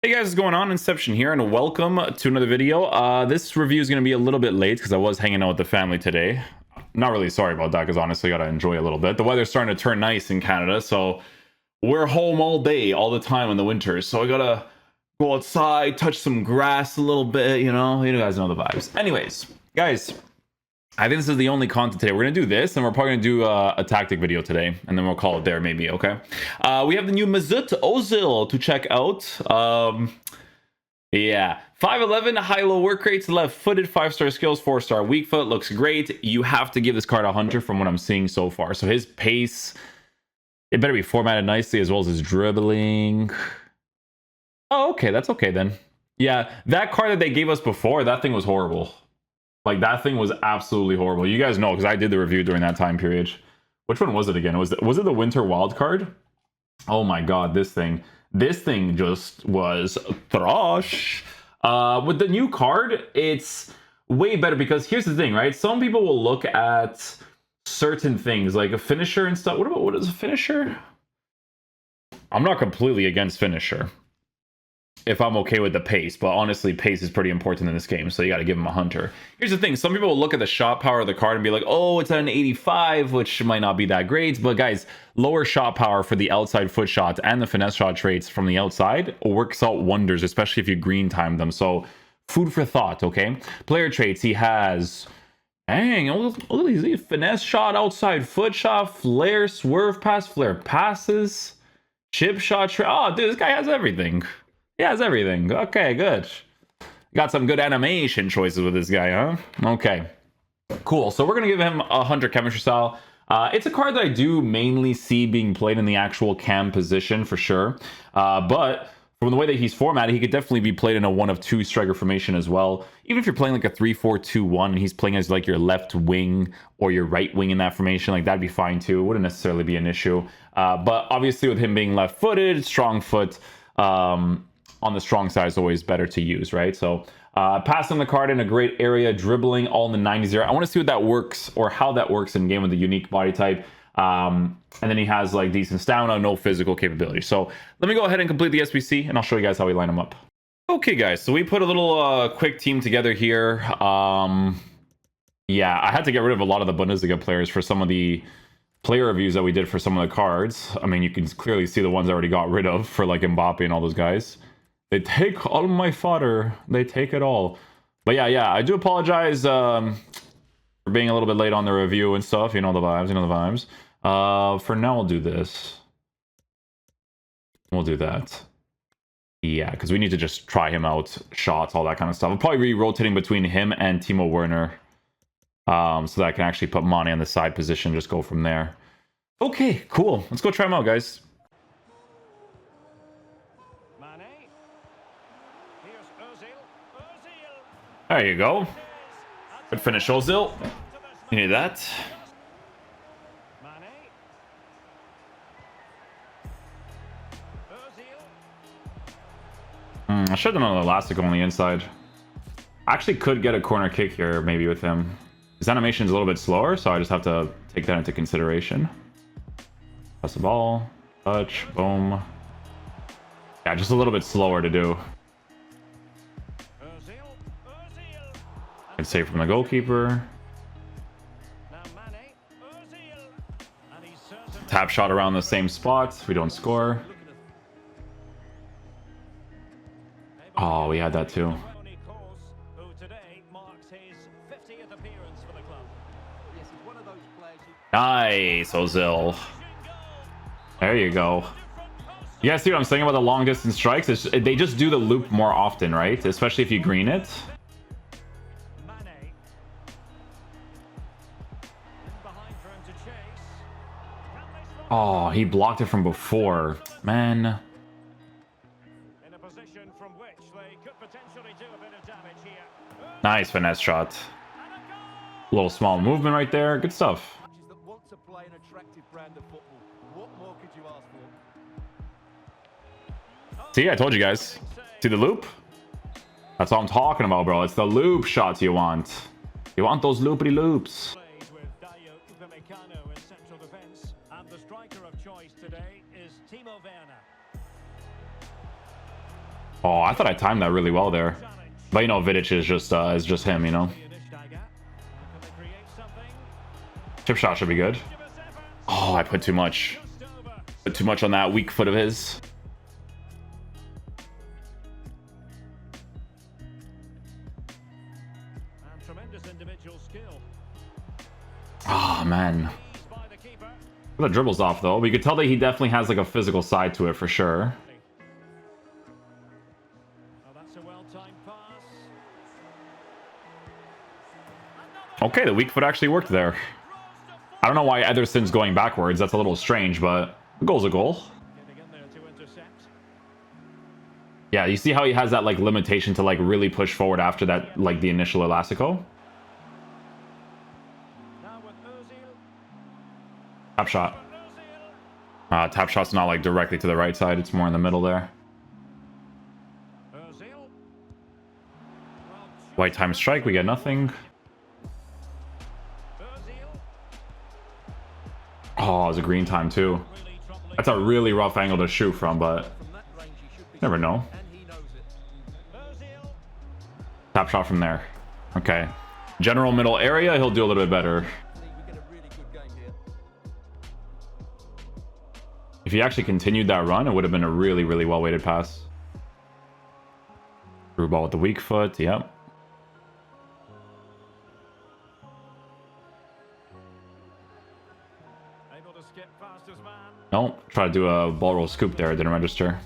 Hey guys, what's going on? Inception here, and welcome to another video. This review is going to be a little bit late because I was hanging out with the family today. Not really sorry about that, because honestly, I got to enjoy a little bit. The weather's starting to turn nice in Canada, so we're home all day, all the time in the winters. So I got to go outside, touch some grass a little bit, you guys know the vibes. Anyways, guys, I think this is the only content today. We're going to do this, and we're probably going to do a tactic video today, and then we'll call it there maybe, okay? We have the new Ozil to check out. Yeah, 5'11", high-low work rates, left-footed, 5-star skills, 4-star weak foot. Looks great. You have to give this card a hunter from what I'm seeing so far. So his pace, it better be formatted nicely, as well as his dribbling. Oh, okay, that's okay then. Yeah, that card that they gave us before, that thing was horrible. Like, that thing was absolutely horrible. You guys know, because I did the review during that time period. Which one was it again? Was it the Winter Wild card? Oh my god, this thing just was trash. With the new card, it's way better, because here's the thing, right? Some people will look at certain things, like a finisher and stuff. What is a finisher? I'm not completely against finisher, if I'm okay with the pace, but honestly, pace is pretty important in this game, so you got to give him a hunter. Here's the thing, some people will look at the shot power of the card and be like, oh, it's at an 85, which might not be that great, but guys, lower shot power for the outside foot shots and the finesse shot traits from the outside works out wonders, especially if you green time them. So food for thought, okay? Player traits, he has, dang, look at these, finesse shot, outside foot shot, flare, swerve pass, flare passes, chip shot, oh, dude, this guy has everything. He has everything. Okay, good. Got some good animation choices with this guy, huh? Okay, cool. So we're going to give him a hunter chemistry style. It's a card that I do mainly see being played in the actual cam position for sure. But from the way that he's formatted, he could definitely be played in a 1 of 2 striker formation as well. Even if you're playing like a 3-4-2-1 and he's playing as like your left wing or your right wing in that formation, like that'd be fine too. It wouldn't necessarily be an issue. But obviously with him being left-footed, strong foot, on the strong side is always better to use, right? So passing the card in a great area, dribbling all in the 90s there. I want to see what that works, or how that works in game with the unique body type. And then he has like decent stamina, no physical capability. So let me go ahead and complete the SBC, and I'll show you guys how we line them up. Okay, guys, so we put a little quick team together here. Yeah, I had to get rid of a lot of the Bundesliga players for some of the player reviews that we did for some of the cards. I mean, you can clearly see the ones I already got rid of for like Mbappe and all those guys. They take all my fodder. They take it all. But yeah, I do apologize for being a little bit late on the review and stuff. You know the vibes, for now, we'll do this. We'll do that. Yeah, because we need to just try him out. Shots, all that kind of stuff. I'll probably be rotating between him and Timo Werner. So that I can actually put Mane on the side position. Just go from there. Okay, cool. Let's go try him out, guys. There you go. Good finish, Ozil. You need that. I should have done an elastic on the inside. I actually could get a corner kick here, maybe, with him. His animation is a little bit slower, so I just have to take that into consideration. Pass the ball. Touch. Boom. Yeah, just a little bit slower to do. Good save from the goalkeeper. Tap shot around the same spot. We don't score. Oh, we had that too. Nice, Ozil. There you go. You guys see what I'm saying about the long distance strikes? They just do the loop more often, right? Especially if you green it. Oh, he blocked it from before. Man. Nice finesse shot. A little small movement right there. Good stuff. See, I told you guys. See the loop? That's all I'm talking about, bro. It's the loop shots you want. You want those loopity loops. Oh, I thought I timed that really well there. But you know, Vidic is just him, you know. Chip shot should be good. Oh, I put too much. Put too much on that weak foot of his. Oh, man. The dribble's off, though. We could tell that he definitely has, like, a physical side to it for sure. Okay, the weak foot actually worked there. I don't know why Ederson's going backwards. That's a little strange, but a goal's a goal. Yeah, you see how he has that, like, limitation to, like, really push forward after that, like, the initial Elastico? Tap shot. Tap shot's not, like, directly to the right side. It's more in the middle there. White time strike. We get nothing. Oh, it was a green time, too. That's a really rough angle to shoot from, but never know. Tap shot from there. Okay. General middle area, he'll do a little bit better. If he actually continued that run, it would have been a really, really well-weighted pass. Through ball with the weak foot, yep. No, try to do a ball roll scoop there, it didn't register.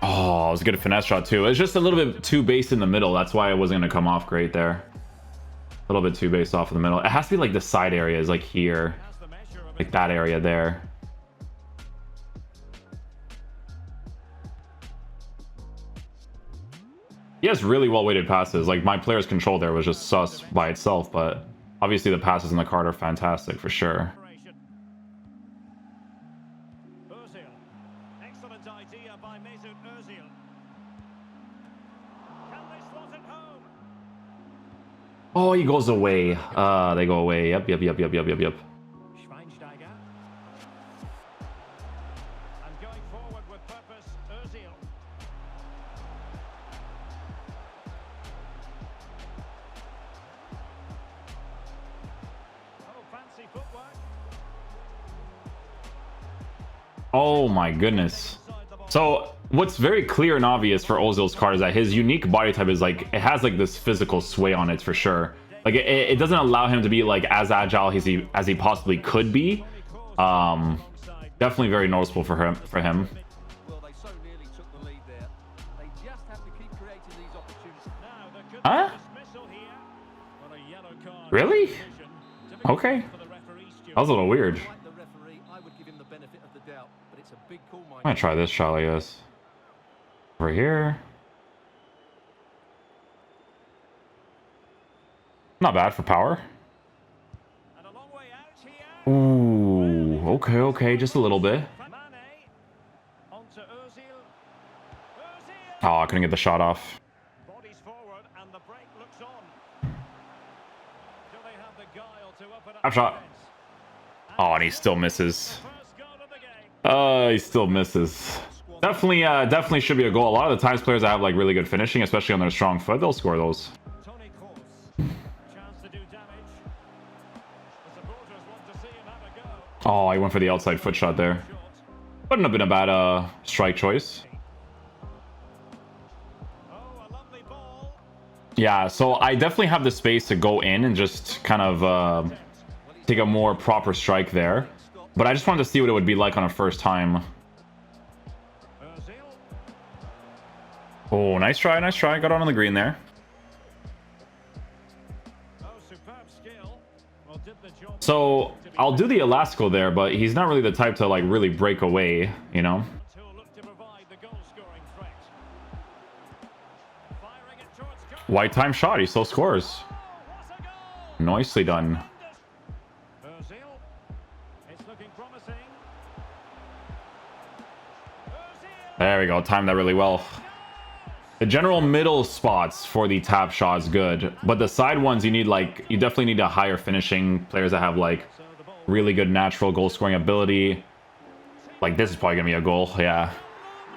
Oh, it was a good finesse shot too. It's just a little bit too base in the middle. That's why it wasn't going to come off great there. A little bit too based off in the middle. It has to be like the side areas, like here. Like that area there. He has really well-weighted passes. Like, my player's control there was just sus by itself, but obviously the passes in the card are fantastic for sure. Ozil. Excellent idea by Ozil. Can they slot it home? Oh, he goes away. They go away. Yep. Oh my goodness. So what's very clear and obvious for Ozil's card is that his unique body type is like, it has like this physical sway on it for sure. Like it doesn't allow him to be like as agile as he possibly could be. Definitely very noticeable for him. Huh? Really? Okay. That was a little weird. I'm gonna try this shot, I guess. Over here. Not bad for power. Ooh, okay, just a little bit. Oh, I couldn't get the shot off. Tap shot. Oh, and he still misses. He still misses. Definitely should be a goal. A lot of the times players that have like really good finishing, especially on their strong foot, they'll score those. Oh, he went for the outside foot shot there. Wouldn't have been a bad strike choice. Yeah, so I definitely have the space to go in and just kind of take a more proper strike there. But I just wanted to see what it would be like on a first time. Oh, nice try. Got on the green there. So I'll do the Elastico there, but he's not really the type to like really break away, you know? White time shot, he still scores. Nicely done. There we go, timed that really well. The general middle spots for the tap shot is good, but the side ones you definitely need a higher finishing, players that have like really good natural goal scoring ability, Like, this is probably gonna be a goal. Yeah.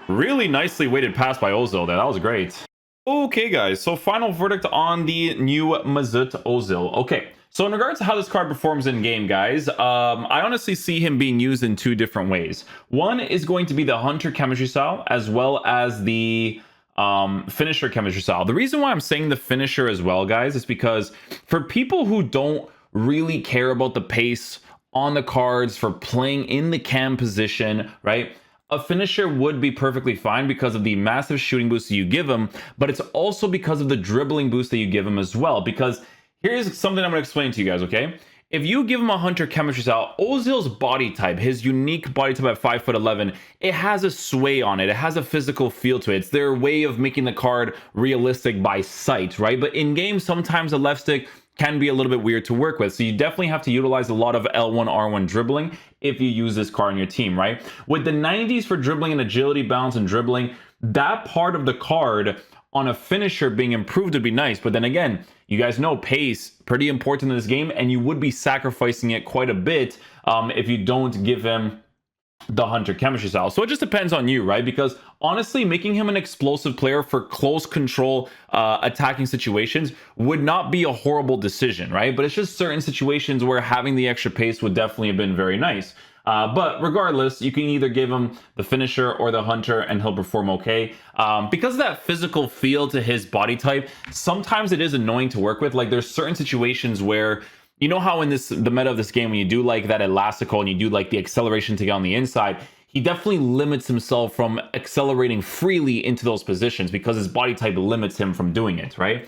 Really nicely weighted pass by Ozil there. That was great. Okay, guys. So final verdict on the new Mesut Ozil. Okay. So in regards to how this card performs in game, guys, I honestly see him being used in two different ways. One is going to be the Hunter chemistry style, as well as the finisher chemistry style. The reason why I'm saying the finisher as well, guys, is because for people who don't really care about the pace on the cards, for playing in the cam position, right? A finisher would be perfectly fine because of the massive shooting boost that you give him, but it's also because of the dribbling boost that you give him as well. Because here's something I'm going to explain to you guys, okay? If you give him a Hunter chemistry style, Ozil's body type, his unique body type at 5'11", it has a sway on it. It has a physical feel to it. It's their way of making the card realistic by sight, right? But in game, sometimes the left stick can be a little bit weird to work with. So you definitely have to utilize a lot of L1, R1 dribbling if you use this card on your team, right? With the 90s for dribbling and agility, balance, and dribbling, that part of the card on a finisher being improved would be nice. But then again, you guys know pace, pretty important in this game, and you would be sacrificing it quite a bit if you don't give him the Hunter chemistry style. So it just depends on you, right? Because honestly, making him an explosive player for close control attacking situations would not be a horrible decision, right? But it's just certain situations where having the extra pace would definitely have been very nice. But regardless, you can either give him the finisher or the Hunter and he'll perform okay. Because of that physical feel to his body type, sometimes it is annoying to work with. Like, there's certain situations where, you know how in the meta of this game, when you do like that elastical and you do like the acceleration to get on the inside, he definitely limits himself from accelerating freely into those positions because his body type limits him from doing it, right?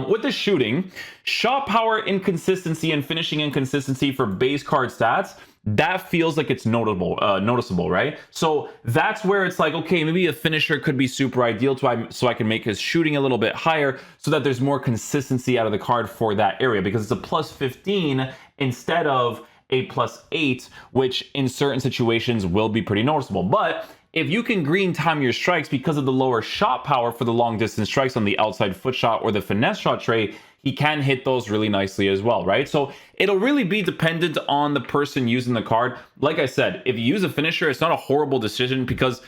With the shooting, shot power inconsistency and finishing inconsistency for base card stats, that feels like it's noticeable, right? So that's where it's like, okay, maybe a finisher could be super ideal so I can make his shooting a little bit higher so that there's more consistency out of the card for that area, because it's a plus 15 instead of a plus 8, which in certain situations will be pretty noticeable. But if you can green time your strikes because of the lower shot power for the long distance strikes on the outside foot shot or the finesse shot trait, he can hit those really nicely as well, right? So it'll really be dependent on the person using the card. Like I said, if you use a finisher, it's not a horrible decision, because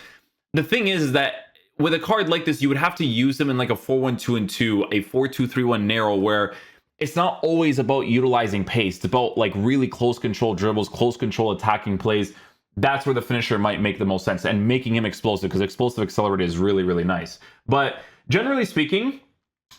the thing is that with a card like this, you would have to use them in like a 4-1-2-2, a 4-2-3-1 narrow, where it's not always about utilizing pace. It's about like really close control dribbles, close control attacking plays. That's where the finisher might make the most sense, and making him explosive, because explosive accelerator is really, really nice. But generally speaking,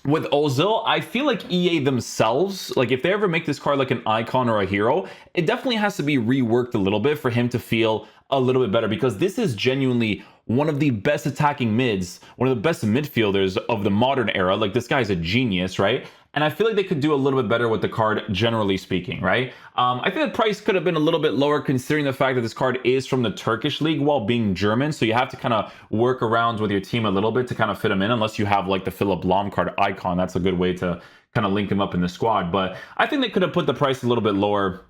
with Ozil, I feel like EA themselves, like if they ever make this card like an icon or a hero, it definitely has to be reworked a little bit for him to feel a little bit better, because this is genuinely one of the best attacking mids, one of the best midfielders of the modern era. Like, this guy's a genius, right? And I feel like they could do a little bit better with the card, generally speaking, right? I think the price could have been a little bit lower, considering the fact that this card is from the Turkish league while being German. So you have to kind of work around with your team a little bit to kind of fit him in, unless you have like the Philip Lahm card icon. That's a good way to kind of link him up in the squad. But I think they could have put the price a little bit lower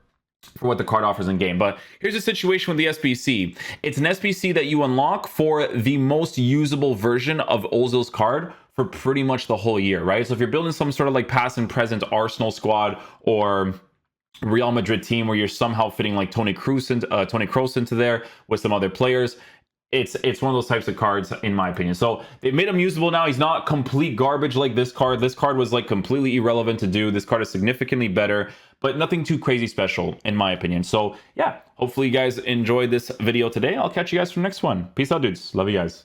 for what the card offers in game. But here's the situation with the SBC. It's an SBC that you unlock for the most usable version of Ozil's card for pretty much the whole year, right? So if you're building some sort of like past and present Arsenal squad or Real Madrid team where you're somehow fitting like Toni Kroos into there with some other players, it's one of those types of cards, in my opinion. So they've made him usable now. He's not complete garbage like this card. This card was like completely irrelevant to do. This card is significantly better, but nothing too crazy special, in my opinion. So yeah, hopefully you guys enjoyed this video today. I'll catch you guys for the next one. Peace out, dudes. Love you guys.